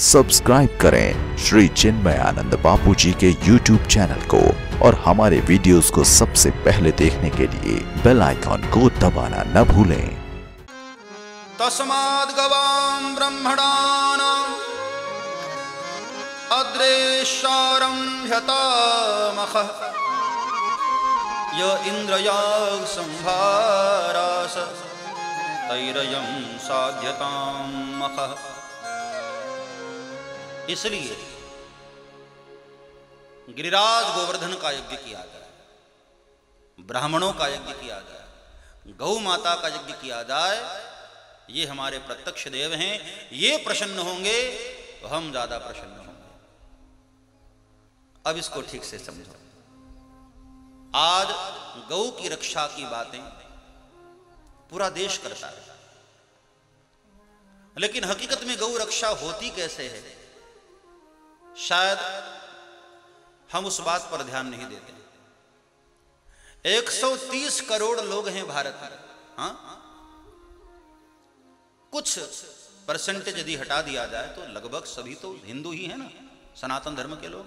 Subscribe करें श्री चिन्मय आनंद बापू जी के YouTube channel को और हमारे वीडियोस को सबसे पहले देखने के लिए बेल आइकॉन को दबाना न भूलें। तस्माद् गवां ब्रह्मणानां अद्रेशारम्भ्यतामखः य इन्द्रयाग संभारास तैरयं साध्यतां मखः। इसलिए गिरिराज गोवर्धन का यज्ञ किया जाए, ब्राह्मणों का यज्ञ किया जाए, गौ माता का यज्ञ किया जाए। ये हमारे प्रत्यक्ष देव हैं, ये प्रसन्न होंगे तो हम ज्यादा प्रसन्न होंगे। अब इसको ठीक से समझो। आज गौ की रक्षा की बातें पूरा देश करता है, लेकिन हकीकत में गौ रक्षा होती कैसे है, शायद हम उस बात पर ध्यान नहीं देते। 130 करोड़ लोग हैं भारत में। हाँ, कुछ परसेंटेज यदि हटा दिया जाए तो लगभग सभी तो हिंदू ही हैं ना, सनातन धर्म के लोग।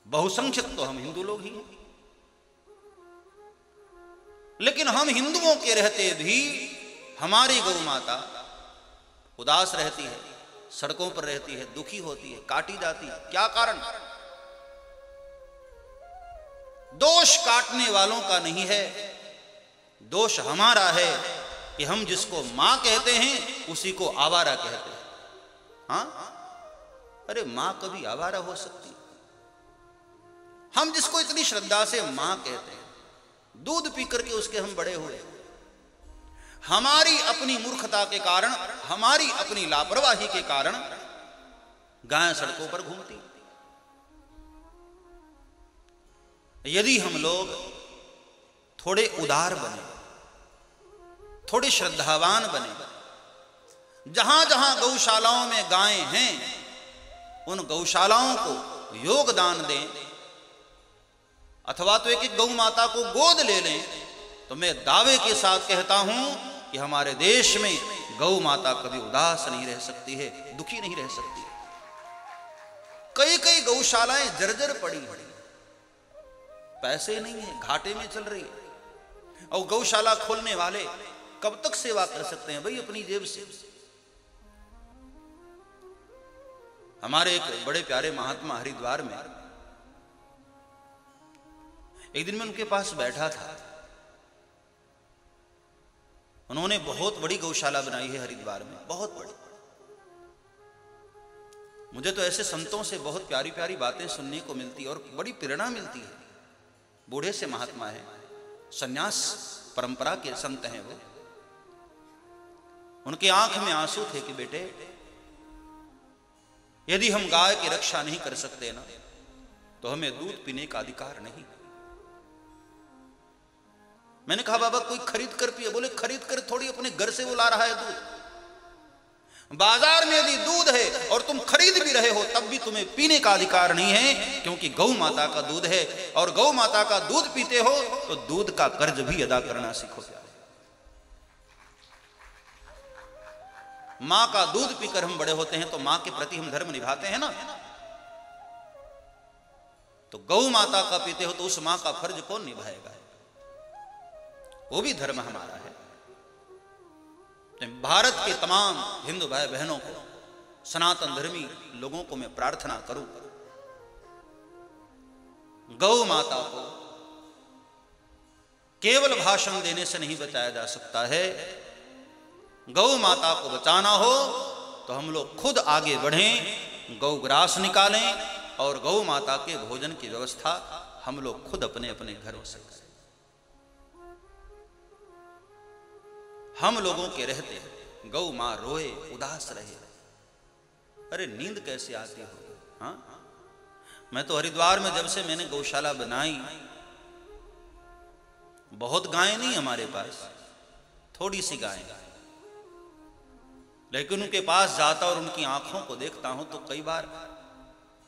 बहुसंख्यक तो हम हिंदू लोग ही हैं, लेकिन हम हिंदुओं के रहते भी हमारी गौ माता उदास रहती है, सड़कों पर रहती है, दुखी होती है, काटी जाती है। क्या कारण? दोष काटने वालों का नहीं है, दोष हमारा है कि हम जिसको मां कहते हैं उसी को आवारा कहते हैं। हाँ, अरे मां कभी आवारा हो सकती है? हम जिसको इतनी श्रद्धा से मां कहते हैं, दूध पी करके उसके हम बड़े हुए, हमारी अपनी मूर्खता के कारण, हमारी अपनी लापरवाही के कारण गाय सड़कों पर घूमती। यदि हम लोग थोड़े उदार बने, थोड़े श्रद्धावान बने, जहां जहां गौशालाओं में गायें हैं उन गौशालाओं को योगदान दें, अथवा तो एक एक गौ माता को गोद ले लें, तो मैं दावे के साथ कहता हूं कि हमारे देश में गौ माता कभी उदास नहीं रह सकती है, दुखी नहीं रह सकती है। कई कई गौशालाएं जर्जर पड़ी हैं, पैसे नहीं है, घाटे में चल रही है, और गौशाला खोलने वाले कब तक सेवा कर सकते हैं भाई अपनी जेब से। हमारे एक बड़े प्यारे महात्मा हरिद्वार में, एक दिन मैं उनके पास बैठा था। उन्होंने बहुत बड़ी गौशाला बनाई है हरिद्वार में, बहुत बड़ी। मुझे तो ऐसे संतों से बहुत प्यारी प्यारी बातें सुनने को मिलती और बड़ी प्रेरणा मिलती है। बूढ़े से महात्मा है, सन्यास परंपरा के संत हैं वो। उनके आंख में आंसू थे कि बेटे, यदि हम गाय की रक्षा नहीं कर सकते ना, तो हमें दूध पीने का अधिकार नहीं। मैंने कहा बाबा कोई खरीद कर पिए? बोले खरीद कर थोड़ी, अपने घर से वो ला रहा है दूध। बाजार में यदि दूध है और तुम खरीद भी रहे हो तब भी तुम्हें पीने का अधिकार नहीं है, क्योंकि गौ माता का दूध है, और गौ माता का दूध पीते हो तो दूध का कर्ज भी अदा करना सीखो। मां का दूध पीकर हम बड़े होते हैं तो मां के प्रति हम धर्म निभाते हैं ना। तो गौ माता का पीते हो तो उस मां का फर्ज कौन निभाएगा? वो भी धर्म हमारा है। तो भारत के तमाम हिंदू भाई बहनों को, सनातन धर्मी लोगों को मैं प्रार्थना करूं, गौ माता को केवल भाषण देने से नहीं बचाया जा सकता है। गौ माता को बचाना हो तो हम लोग खुद आगे बढ़ें, गौ ग्रास निकालें और गौ माता के भोजन की व्यवस्था हम लोग खुद अपने अपने घरों से करें। हम लोगों के रहते गौ मां रोए, उदास रहे, अरे नींद कैसे आती होगी? हाँ, मैं तो हरिद्वार में जब से मैंने गौशाला बनाई, बहुत गायें नहीं हमारे पास, थोड़ी सी गायें, लेकिन उनके पास जाता और उनकी आंखों को देखता हूं तो कई बार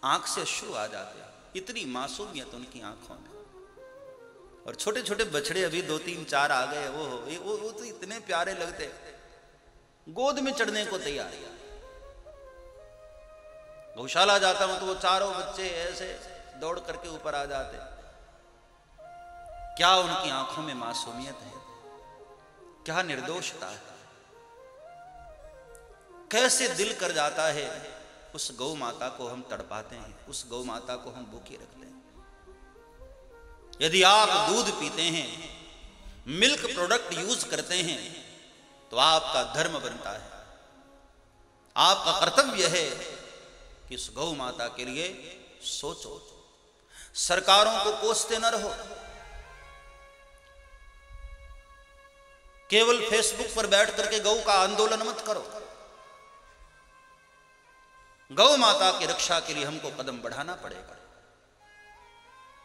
आंख से अश्रु आ जाते हैं, इतनी मासूमियत उनकी आंखों में। और छोटे छोटे बछड़े अभी 2 3 4 आ गए, वो तो इतने प्यारे लगते, गोद में चढ़ने को तैयार। गौशाला जाता हूं तो वो चारों बच्चे ऐसे दौड़ करके ऊपर आ जाते। क्या उनकी आंखों में मासूमियत है, क्या निर्दोषता है, कैसे दिल कर जाता है। उस गौ माता को हम तड़पाते हैं, उस गौ माता को हम भूखी रखते हैं। यदि आप दूध पीते हैं, मिल्क प्रोडक्ट यूज करते हैं, तो आपका धर्म बनता है, आपका कर्तव्य है कि इस गौ माता के लिए सोचो। सरकारों को कोसते न रहो, केवल फेसबुक पर बैठ करके गौ का आंदोलन मत करो। गौ माता की रक्षा के लिए हमको कदम बढ़ाना पड़ेगा।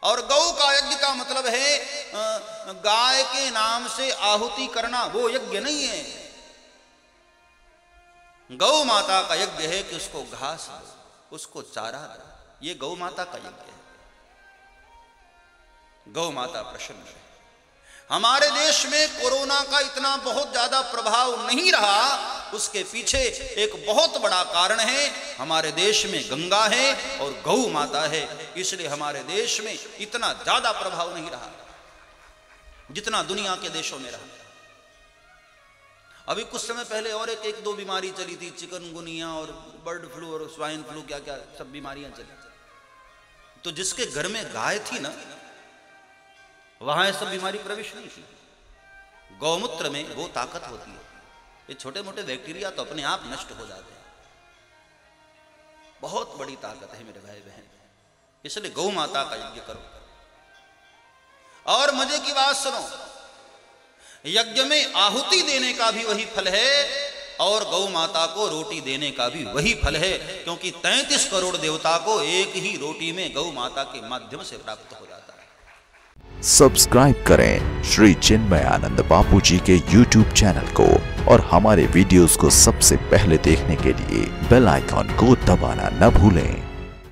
और गौ का यज्ञ का मतलब है गाय के नाम से आहुति करना, वो यज्ञ नहीं है। गौ माता का यज्ञ है कि उसको घास दो, उसको चारा दो, ये गौ माता का यज्ञ है। गौ माता प्रसन्न है। हमारे देश में कोरोना का इतना बहुत ज्यादा प्रभाव नहीं रहा, उसके पीछे एक बहुत बड़ा कारण है, हमारे देश में गंगा है और गौ माता है, इसलिए हमारे देश में इतना ज्यादा प्रभाव नहीं रहा जितना दुनिया के देशों में रहा। अभी कुछ समय पहले और एक दो बीमारी चली थी, चिकनगुनिया और बर्ड फ्लू और स्वाइन फ्लू, क्या क्या सब बीमारियां चली। तो जिसके घर में गाय थी ना, वहां ये सब बीमारी प्रवेश नहीं की। गौमूत्र में वो ताकत होती है, ये छोटे मोटे बैक्टीरिया तो अपने आप नष्ट हो जाते हैं। बहुत बड़ी ताकत है मेरे भाई बहन, इसलिए गौ माता का यज्ञ करो। और मजे की बात सुनो, यज्ञ में आहुति देने का भी वही फल है और गौ माता को रोटी देने का भी वही फल है, क्योंकि 33 करोड़ देवता को एक ही रोटी में गौ माता के माध्यम से प्राप्त हो जाता है। सब्सक्राइब करें श्री चिन्मयानंद बापू जी के YouTube चैनल को और हमारे वीडियोस को सबसे पहले देखने के लिए बेल आइकॉन को दबाना न भूलें।